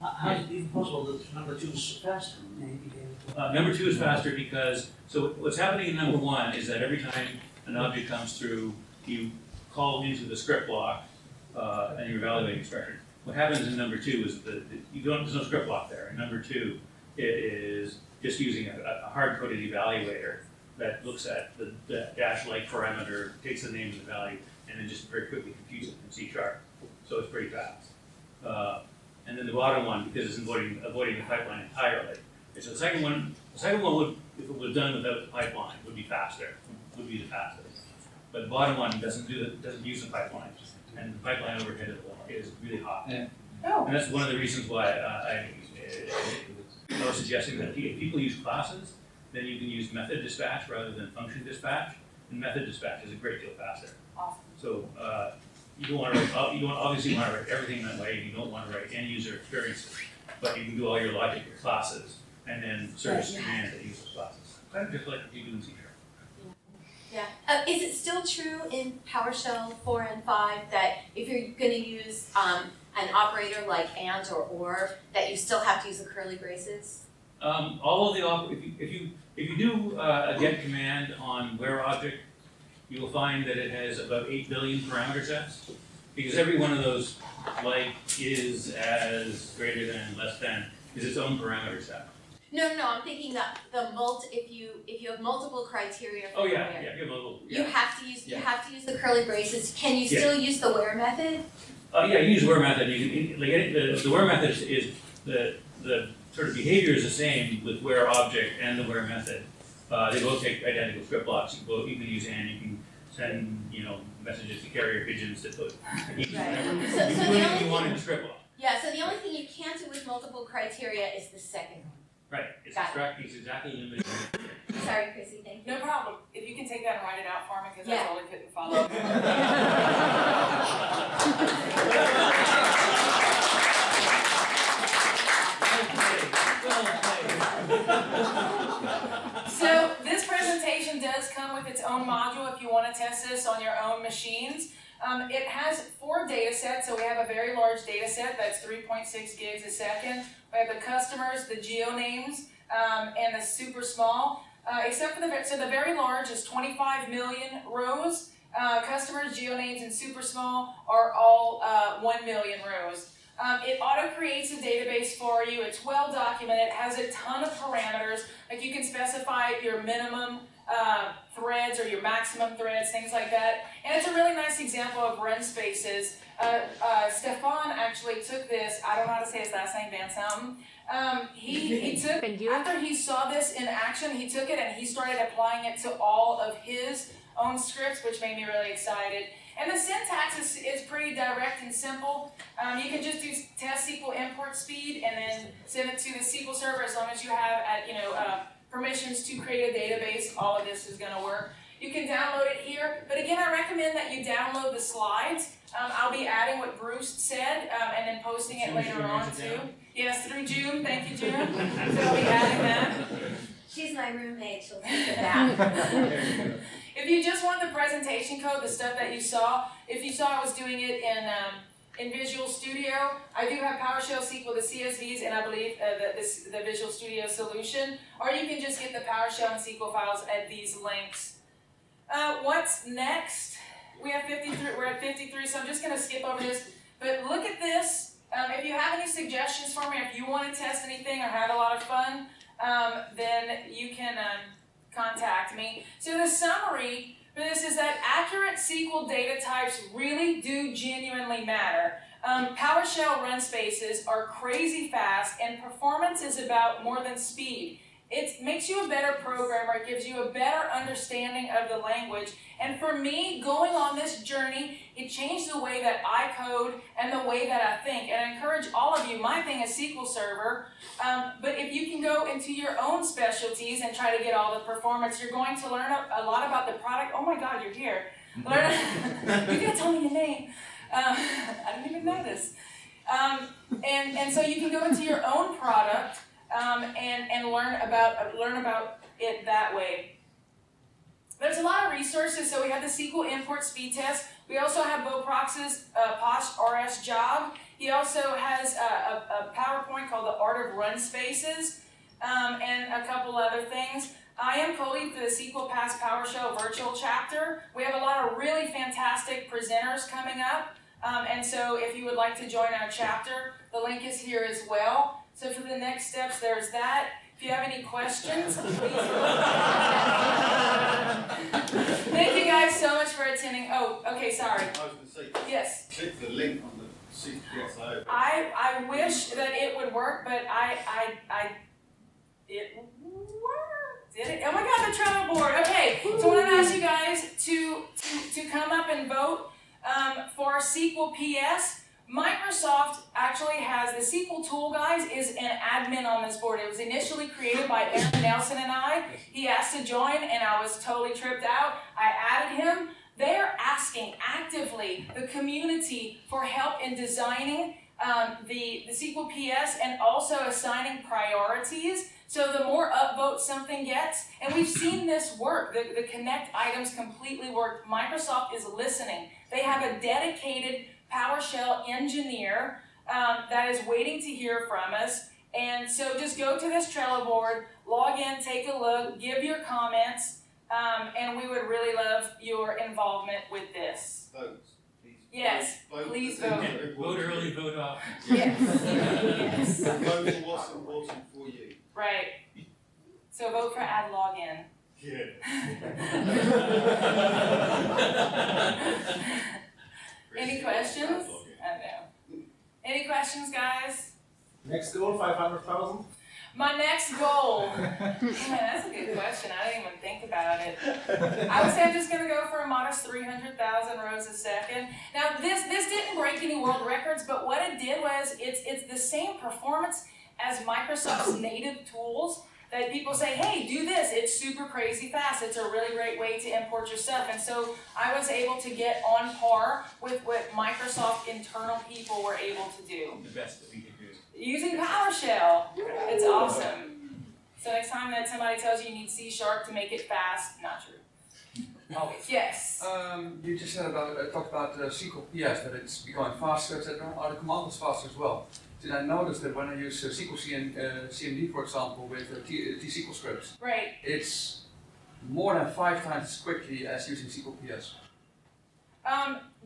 How is it even possible that number 2 is faster?
number 2 is faster because, so what's happening in number 1 is that every time an object comes through, you call into the script block, and you're evaluating structure. What happens in number 2 is that there's no script block there. In number 2, it just using a hard-coded evaluator that looks at the dash-like parameter, takes the name of the value, and then just very quickly computes it in C#. So it's pretty fast. And then the bottom one, because it's avoiding the pipeline entirely. Okay, so the second one would, if it was done without the pipeline, would be faster, would be the fastest. But the bottom one doesn't use the pipeline, and the pipeline overhead is really high.
Yeah.
Oh.
And that's one of the reasons why I was suggesting that if people use classes, then you can use method dispatch rather than function dispatch, and method dispatch is a great deal faster.
Awesome.
So you don't want to write, you don't obviously want to write everything that way. You don't want to write end user experiences, but you can do all your logic with classes, and then service commands that use those classes. Kind of just like you do in C#.
Yeah. Is it still true in PowerShell 4 and 5 that if you're going to use an operator like AND or, that you still have to use the curly braces?
All of the if you do a get command on where object, you will find that it has about 8 billion parameter sets, because every one of those like is as greater than less than is its own parameter set.
No, I'm thinking that if you have multiple criteria for
Oh
the
yeah,
where,
yeah, you have a little.
you
Yeah.
have to use
Yeah.
you have to use the curly braces. Can you still use the where method?
Yeah, you use where method. The where method is the sort of behavior is the same with where object and the where method. They both take identical script blocks. You can use and you can send messages to carrier pigeons that put each whatever. You
So
can do
the
anything
only
you want
thing-
in the script block.
Yeah. So the only thing you can't do with multiple criteria is the second one.
Right. It's exactly limited.
Sorry, Chrissy. Thank you.
No problem. If you can take that and write it out for me, because that's
Yeah.
all I couldn't follow. So this presentation does come with its own module if you want to test this on your own machines. It has 4 data sets, so we have a very large data set that's 3.6 gigs a second. We have the customers, the geo names, and the super small. Except for the very large is 25 million rows. Customers, geo names, and super small are all 1 million rows. It auto creates a database for you. It's well documented. It has a ton of parameters. Like you can specify your minimum threads or your maximum threads, things like that. And it's a really nice example of Runspaces. Stefan actually took this. I don't know how to say his last name, Van something. He took, after he saw this in action, he took it and he started applying it to all of his own scripts, which made me really excited. And the syntax is pretty direct and simple. You can just do test SQL import speed and then send it to the SQL Server as long as you have permissions to create a database. All of this is going to work. You can download it here, but again, I recommend that you download the slides. I'll be adding what Bruce said and then posting it later on too. Yes, through June. Thank you, June. So I'll be adding that.
She's my roommate. She'll take it back.
If you just want the presentation code, the stuff that you saw, if you saw I was doing it in Visual Studio, I do have PowerShell SQL, the CSVs, and I believe the Visual Studio solution. Or you can just get the PowerShell and SQL files at these links. What's next? We're at 53, so I'm just going to skip over this. But look at this. If you have any suggestions for me, if you want to test anything or have a lot of fun, then you can contact me. So the summary for this is that accurate SQL data types really do genuinely matter. PowerShell Runspaces are crazy fast, and performance is about more than speed. It makes you a better programmer, it gives you a better understanding of the language, and for me, going on this journey, it changed the way that I code and the way that I think, and I encourage all of you, my thing is SQL Server, but if you can go into your own specialties and try to get all the performance, you're going to learn a lot about the product. Oh my God, you're here. You're gonna tell me your name. I didn't even know this. And so you can go into your own product and learn about it that way. There's a lot of resources. So we have the SQL import speed test. We also have Bo Prox's Posh RS job. He also has a PowerPoint called The Art of Runspaces and a couple other things. I am co-lead for the SQL Pass PowerShell virtual chapter. We have a lot of really fantastic presenters coming up. And so if you would like to join our chapter, the link is here as well. So for the next steps, there's that. If you have any questions, please. Thank you guys so much for attending. Oh, okay, sorry.
I was going to say,
Yes.
click the link on the CPSO.
I wish that it would work, but it worked. Did it? Oh my God, the Trello board. Okay, so I'm gonna ask you guys to come up and vote for SQL PS. Microsoft actually has the SQL tool, guys, is an admin on this board. It was initially created by Aaron Nelson and I. He asked to join, and I was totally tripped out. I added him. They're asking actively the community for help in designing the SQL PS and also assigning priorities. So the more upvotes something gets, and we've seen this work, the connect items completely worked. Microsoft is listening. They have a dedicated PowerShell engineer that is waiting to hear from us. And so just go to this Trello board, log in, take a look, give your comments, and we would really love your involvement with this.
Votes, please.
Yes,
Vote
please
for
vote.
the
Vote early, vote often.
Yes, yes,
Vote for what's important for you.
right. So vote for add login.
Yeah.
Any questions? I know. Any questions, guys?
Next goal, 500,000?
My next goal. Man, that's a good question. I didn't even think about it. I would say I'm just gonna go for a modest 300,000 rows a second. Now this didn't break any world records, but what it did was it's the same performance as Microsoft's native tools that people say, hey, do this. It's super crazy fast. It's a really great way to import your stuff. And so I was able to get on par with what Microsoft internal people were able to do.
The best that we can do.
Using PowerShell. It's awesome. So next time that somebody tells you need C# to make it fast, not true. Always. Yes.
You just said talked about SQL PS, that it's becoming faster, etc. Are the commands faster as well? Did I notice that when I use SQL CMD, for example, with T-SQL scripts,
Right.
it's more than 5 times as quickly as using SQL PS?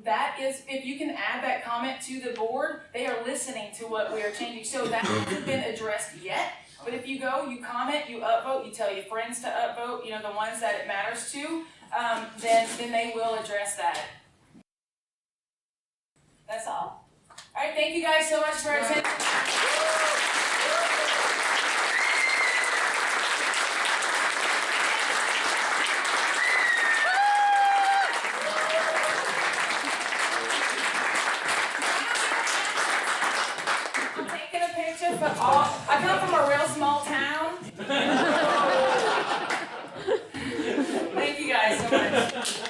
That is, if you can add that comment to the board, they are listening to what we are changing. So that hasn't been addressed yet. But if you go, you comment, you upvote, you tell your friends to upvote, you know, the ones that it matters to, then they will address that. That's all. All right, thank you guys so much for attending. I'm taking a picture for all. I come from a real small town. Thank you guys so much.